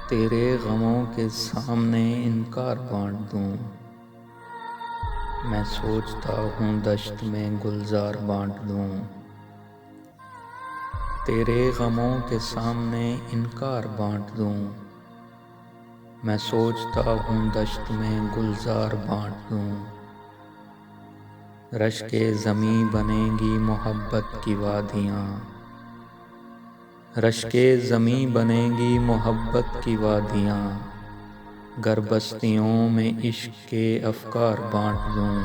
تیرے غموں کے سامنے انکار بانٹ دوں، میں سوچتا ہوں دشت میں گلزار بانٹ دوں۔ تیرے غموں کے سامنے انکار بانٹ دوں، میں سوچتا ہوں دشت میں گلزار بانٹ دوں۔ رشک زمیں بنیں گی محبت کی وادیاں، رشک زمیں بنیں گی محبت کی وادیاں، گر بستیوں میں عشق کے افکار بانٹ دوں۔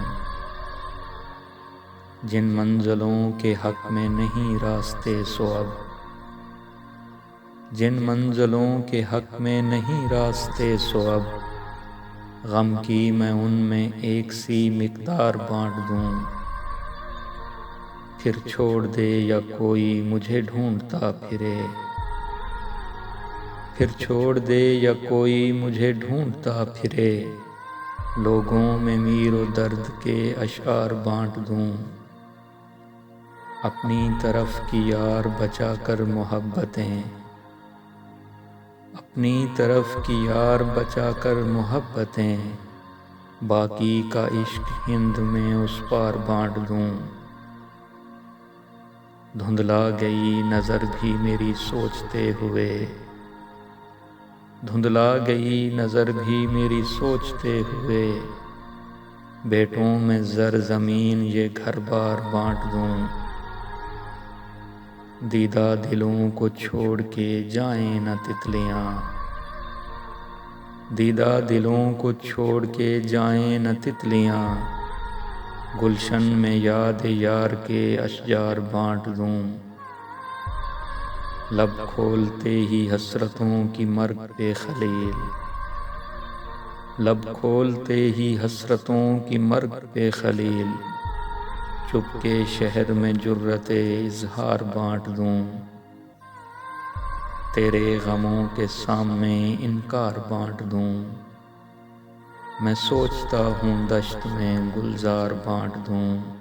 جن منزلوں کے حق میں نہیں راستے سو اب، جن منزلوں کے حق میں نہیں راستے سو اب، غم کی میں ان میں ایک سی مقدار بانٹ دوں۔ پھر چھوڑ دے یا کوئی مجھے ڈھونڈتا پھرے، پھر چھوڑ دے یا کوئی مجھے ڈھونڈتا پھرے، لوگوں میں میر و درد کے اشعار بانٹ دوں۔ اپنی طرف کی یار بچا کر محبتیں، اپنی طرف کی یار بچا کر محبتیں، باقی کا عشق ہند میں اس پار بانٹ دوں۔ دھندلا گئی نظر بھی میری سوچتے ہوئے، دھندلا گئی نظر بھی میری سوچتے ہوئے، بیٹوں میں زر زمین یہ گھر بار بانٹ دوں۔ دیدہ دلوں کو چھوڑ کے جائیں نہ تتلیاں، دیدہ دلوں کو چھوڑ کے جائیں نہ تتلیاں، گلشن میں یاد یار کے اشجار بانٹ دوں۔ لب کھولتے ہی حسرتوں کی مرگ پہ خلیل، لب کھولتے ہی حسرتوں کی مرگ پہ خلیل، چپ کے شہر میں جرت اظہار بانٹ دوں۔ تیرے غموں کے سامنے انکار بانٹ دوں، میں سوچتا ہوں دشت میں گلزار بانٹ دوں۔